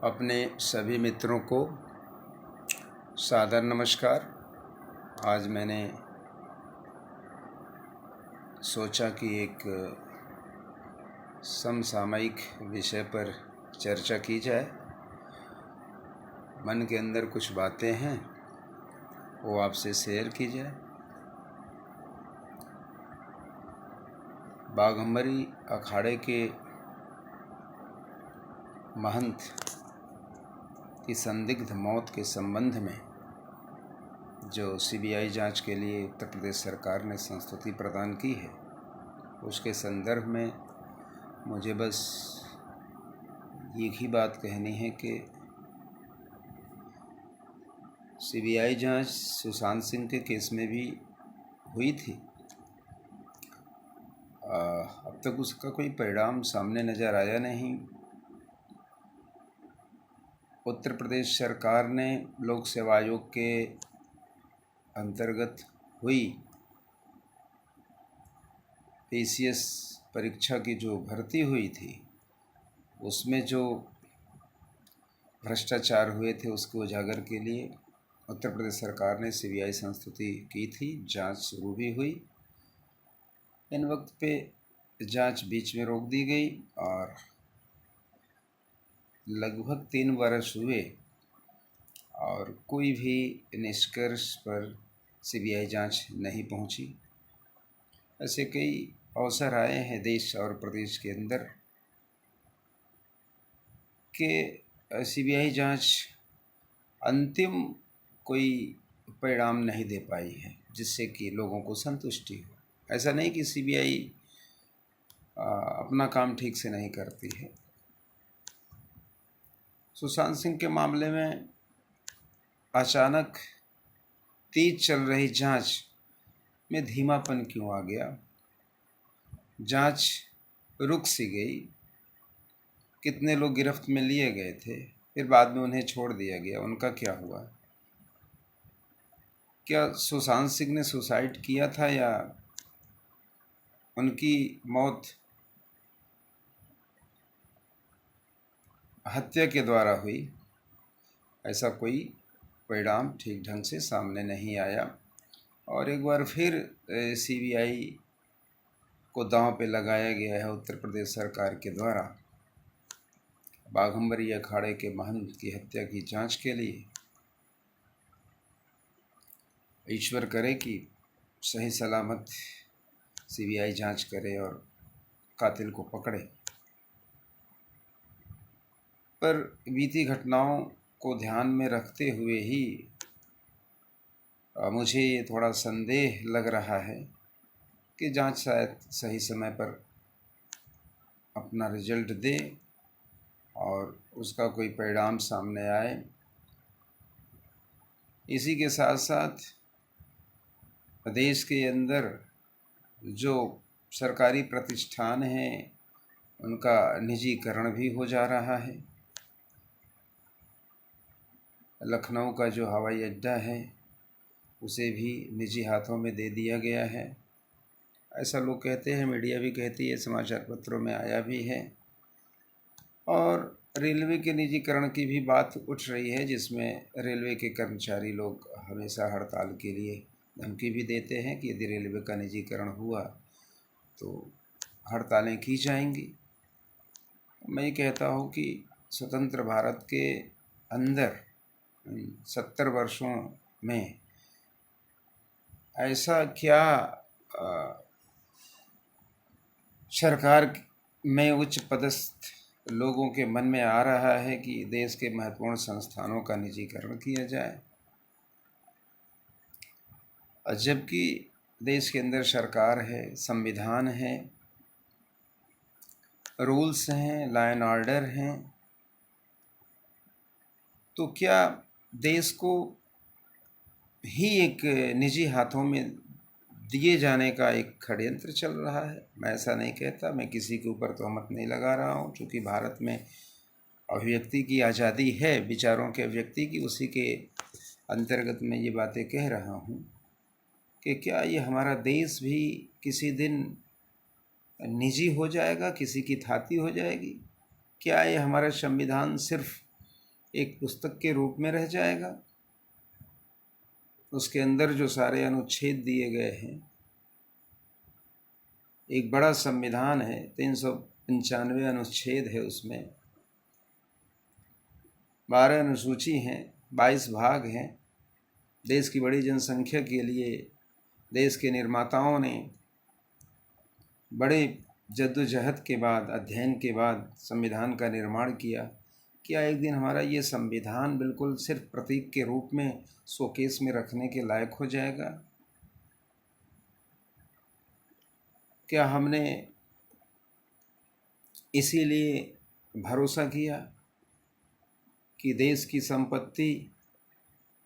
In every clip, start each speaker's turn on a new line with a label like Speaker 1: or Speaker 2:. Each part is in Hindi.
Speaker 1: अपने सभी मित्रों को सादर नमस्कार। आज मैंने सोचा कि एक समसामयिक विषय पर चर्चा की जाए। मन के अंदर कुछ बातें हैं, वो आपसे शेयर की जाए। बाघंबरी अखाड़े के महंत की संदिग्ध मौत के संबंध में जो सीबीआई जांच के लिए उत्तर प्रदेश सरकार ने संस्तुति प्रदान की है, उसके संदर्भ में मुझे बस एक ही बात कहनी है कि सीबीआई जांच सुशांत सिंह के केस में भी हुई थी। अब तक उसका कोई परिणाम सामने नज़र आया नहीं। उत्तर प्रदेश सरकार ने लोक सेवा आयोग के अंतर्गत हुई पीसीएस परीक्षा की जो भर्ती हुई थी, उसमें जो भ्रष्टाचार हुए थे उसको उजागर के लिए उत्तर प्रदेश सरकार ने सीबीआई संस्तुति की थी। जांच शुरू भी हुई। इन वक्त पे जांच बीच में रोक दी गई और लगभग 3 वर्ष हुए और कोई भी निष्कर्ष पर सीबीआई जांच नहीं पहुंची। ऐसे कई अवसर आए हैं देश और प्रदेश के अंदर कि सीबीआई जांच अंतिम कोई परिणाम नहीं दे पाई है जिससे कि लोगों को संतुष्टि हो। ऐसा नहीं कि सीबीआई अपना काम ठीक से नहीं करती है। सुशांत सिंह के मामले में अचानक तेज चल रही जांच में धीमापन क्यों आ गया? जांच रुक सी गई। कितने लोग गिरफ्त में लिए गए थे, फिर बाद में उन्हें छोड़ दिया गया। उनका क्या हुआ? क्या सुशांत सिंह ने सुसाइड किया था या उनकी मौत हत्या के द्वारा हुई? ऐसा कोई परिणाम ठीक ढंग से सामने नहीं आया और एक बार फिर सीबीआई को दांव पे लगाया गया है उत्तर प्रदेश सरकार के द्वारा बाघंबरी अखाड़े के महंत की हत्या की जांच के लिए। ईश्वर करे कि सही सलामत सीबीआई जांच करे और कातिल को पकड़े। पर बीती घटनाओं को ध्यान में रखते हुए ही मुझे ये थोड़ा संदेह लग रहा है कि जांच शायद सही समय पर अपना रिजल्ट दे और उसका कोई परिणाम सामने आए। इसी के साथ साथ प्रदेश के अंदर जो सरकारी प्रतिष्ठान हैं उनका निजीकरण भी हो जा रहा है। लखनऊ का जो हवाई अड्डा है उसे भी निजी हाथों में दे दिया गया है। ऐसा लोग कहते हैं, मीडिया भी कहती है, समाचार पत्रों में आया भी है। और रेलवे के निजीकरण की भी बात उठ रही है, जिसमें रेलवे के कर्मचारी लोग हमेशा हड़ताल के लिए धमकी भी देते हैं कि यदि रेलवे का निजीकरण हुआ तो हड़तालें की जाएंगी। मैं ये कहता हूँ कि स्वतंत्र भारत के अंदर 70 वर्षों में ऐसा क्या सरकार में उच्च पदस्थ लोगों के मन में आ रहा है कि देश के महत्वपूर्ण संस्थानों का निजीकरण किया जाए, जबकि देश के अंदर सरकार है, संविधान है, रूल्स हैं, लॉ एंड ऑर्डर हैं। तो क्या देश को ही एक निजी हाथों में दिए जाने का एक षड्यंत्र चल रहा है? मैं ऐसा नहीं कहता, मैं किसी के ऊपर तोहमत नहीं लगा रहा हूँ। क्योंकि भारत में अभिव्यक्ति की आज़ादी है, विचारों के अभिव्यक्ति की, उसी के अंतर्गत मैं ये बातें कह रहा हूँ कि क्या ये हमारा देश भी किसी दिन निजी हो जाएगा, किसी की थाती हो जाएगी? क्या ये हमारा संविधान सिर्फ एक पुस्तक के रूप में रह जाएगा। उसके अंदर जो सारे अनुच्छेद दिए गए हैं, एक बड़ा संविधान है, 395 अनुच्छेद है, उसमें 12 अनुसूची हैं, 22 भाग हैं। देश की बड़ी जनसंख्या के लिए देश के निर्माताओं ने बड़े जद्दोजहद के बाद, अध्ययन के बाद संविधान का निर्माण किया। क्या एक दिन हमारा ये संविधान बिल्कुल सिर्फ प्रतीक के रूप में शोकेस में रखने के लायक हो जाएगा? क्या हमने इसीलिए भरोसा किया कि देश की संपत्ति,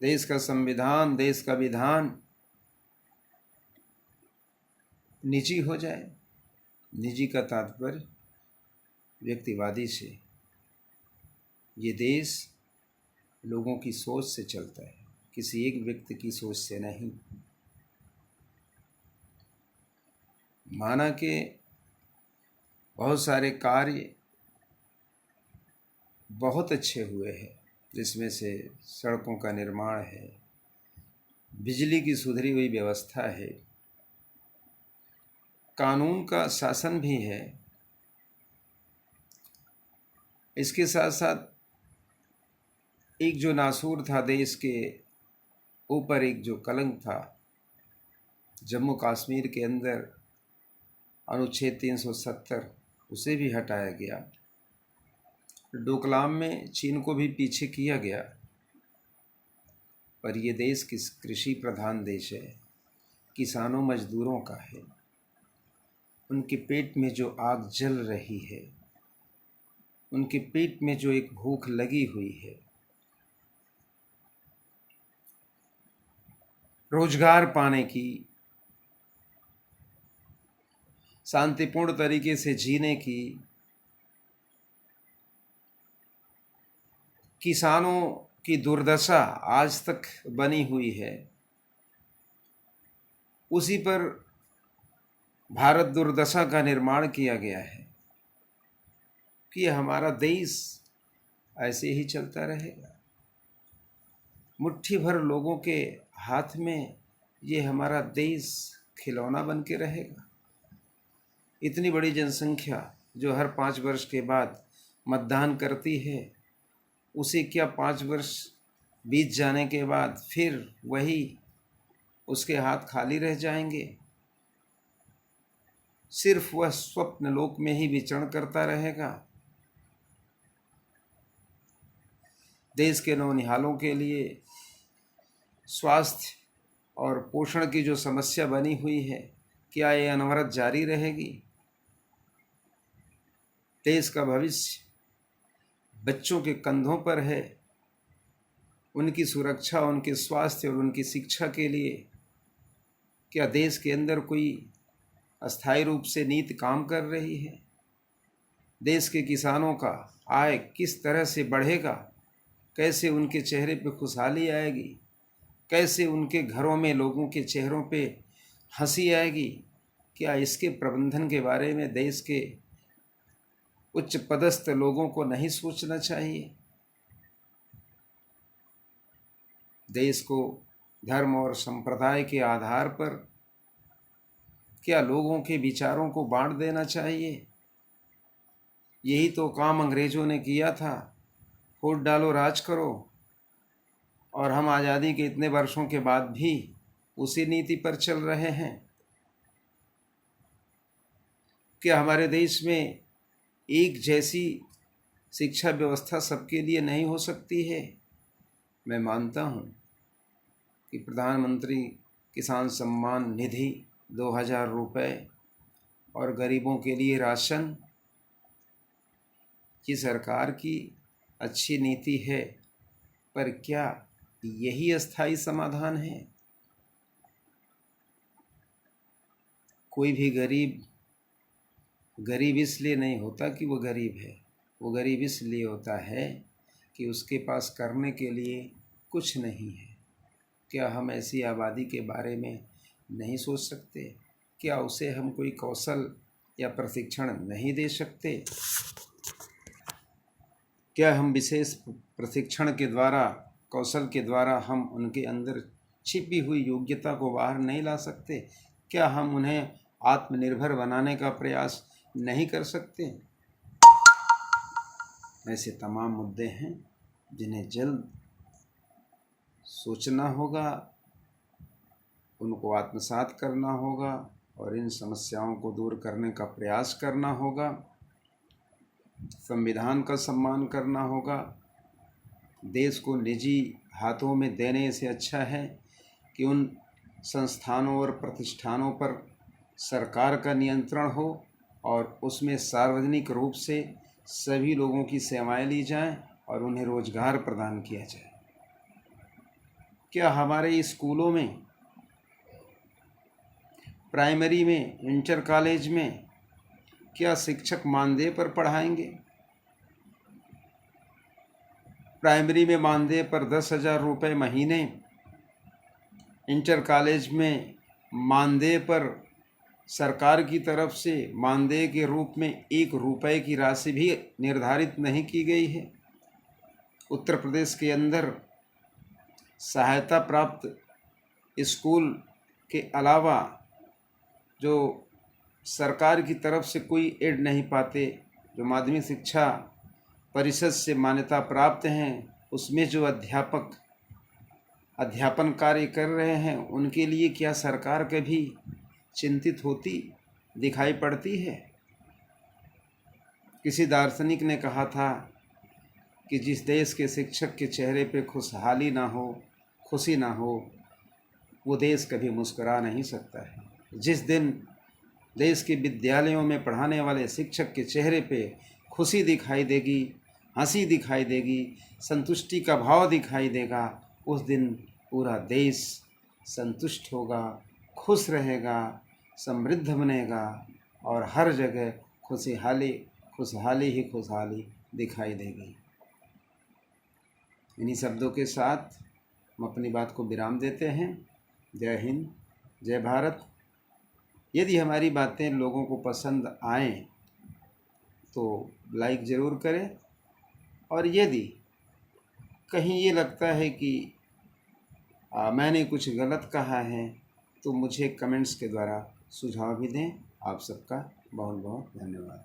Speaker 1: देश का संविधान, देश का विधान निजी हो जाए? निजी का तात्पर्य व्यक्तिवादी से। ये देश लोगों की सोच से चलता है, किसी एक व्यक्ति की सोच से नहीं। माना कि बहुत सारे कार्य बहुत अच्छे हुए हैं, जिसमें से सड़कों का निर्माण है, बिजली की सुधरी हुई व्यवस्था है, कानून का शासन भी है। इसके साथ साथ एक जो नासूर था देश के ऊपर, एक जो कलंक था, जम्मू कश्मीर के अंदर अनुच्छेद 370, उसे भी हटाया गया। डोकलाम में चीन को भी पीछे किया गया। पर ये देश किस कृषि प्रधान देश है, किसानों मजदूरों का है। उनके पेट में जो आग जल रही है, उनके पेट में जो एक भूख लगी हुई है, रोजगार पाने की, शांतिपूर्ण तरीके से जीने की, किसानों की दुर्दशा आज तक बनी हुई है। उसी पर भारत दुर्दशा का निर्माण किया गया है कि हमारा देश ऐसे ही चलता रहेगा। मुट्ठी भर लोगों के हाथ में ये हमारा देश खिलौना बन के रहेगा। इतनी बड़ी जनसंख्या जो हर 5 वर्ष के बाद मतदान करती है, उसे क्या 5 वर्ष बीत जाने के बाद फिर वही उसके हाथ खाली रह जाएंगे? सिर्फ वह स्वप्न लोक में ही विचरण करता रहेगा। देश के नौनिहालों के लिए स्वास्थ्य और पोषण की जो समस्या बनी हुई है, क्या ये अनवरत जारी रहेगी? देश का भविष्य बच्चों के कंधों पर है। उनकी सुरक्षा, उनके स्वास्थ्य और उनकी शिक्षा के लिए क्या देश के अंदर कोई अस्थायी रूप से नीति काम कर रही है? देश के किसानों का आय किस तरह से बढ़ेगा? कैसे उनके चेहरे पे खुशहाली आएगी? कैसे उनके घरों में लोगों के चेहरों पे हंसी आएगी? क्या इसके प्रबंधन के बारे में देश के उच्च पदस्थ लोगों को नहीं सोचना चाहिए? देश को धर्म और संप्रदाय के आधार पर क्या लोगों के विचारों को बांट देना चाहिए? यही तो काम अंग्रेजों ने किया था, वोट डालो राज करो। और हम आज़ादी के इतने वर्षों के बाद भी उसी नीति पर चल रहे हैं। क्या हमारे देश में एक जैसी शिक्षा व्यवस्था सबके लिए नहीं हो सकती है? मैं मानता हूँ कि प्रधानमंत्री किसान सम्मान निधि 2000 रुपये और गरीबों के लिए राशन, ये सरकार की अच्छी नीति है, पर क्या यही अस्थायी समाधान है? कोई भी गरीब इसलिए नहीं होता कि वो गरीब है, वो गरीब इसलिए होता है कि उसके पास करने के लिए कुछ नहीं है। क्या हम ऐसी आबादी के बारे में नहीं सोच सकते? क्या उसे हम कोई कौशल या प्रशिक्षण नहीं दे सकते? क्या हम विशेष प्रशिक्षण के द्वारा, कौशल के द्वारा हम उनके अंदर छिपी हुई योग्यता को बाहर नहीं ला सकते? क्या हम उन्हें आत्मनिर्भर बनाने का प्रयास नहीं कर सकते? ऐसे तमाम मुद्दे हैं जिन्हें जल्द सोचना होगा, उनको आत्मसात करना होगा और इन समस्याओं को दूर करने का प्रयास करना होगा। संविधान का सम्मान करना होगा। देश को निजी हाथों में देने से अच्छा है कि उन संस्थानों और प्रतिष्ठानों पर सरकार का नियंत्रण हो और उसमें सार्वजनिक रूप से सभी लोगों की सेवाएं ली जाएं और उन्हें रोजगार प्रदान किया जाए। क्या हमारे स्कूलों में, प्राइमरी में, इंटर कॉलेज में क्या शिक्षक मानदेय पर पढ़ाएंगे? प्राइमरी में मानदेय पर 10,000 रुपये महीने, इंटर कॉलेज में मानदेय पर सरकार की तरफ से मानदेय के रूप में 1 रुपये की राशि भी निर्धारित नहीं की गई है। उत्तर प्रदेश के अंदर सहायता प्राप्त स्कूल के अलावा जो सरकार की तरफ से कोई एड नहीं पाते, जो माध्यमिक शिक्षा परिषद से मान्यता प्राप्त हैं, उसमें जो अध्यापक अध्यापन कार्य कर रहे हैं, उनके लिए क्या सरकार कभी चिंतित होती दिखाई पड़ती है? किसी दार्शनिक ने कहा था कि जिस देश के शिक्षक के चेहरे पे खुशहाली ना हो, खुशी ना हो, वो देश कभी मुस्कुरा नहीं सकता है। जिस दिन देश के विद्यालयों में पढ़ाने वाले शिक्षक के चेहरे पे खुशी दिखाई देगी, हंसी दिखाई देगी, संतुष्टि का भाव दिखाई देगा, उस दिन पूरा देश संतुष्ट होगा, खुश रहेगा, समृद्ध बनेगा और हर जगह खुशहाली ही खुशहाली दिखाई देगी। इन्हीं शब्दों के साथ हम अपनी बात को विराम देते हैं। जय हिंद, जय भारत। यदि हमारी बातें लोगों को पसंद आएं तो लाइक ज़रूर करें, और यदि कहीं ये लगता है कि मैंने कुछ गलत कहा है तो मुझे कमेंट्स के द्वारा सुझाव भी दें। आप सबका बहुत बहुत धन्यवाद।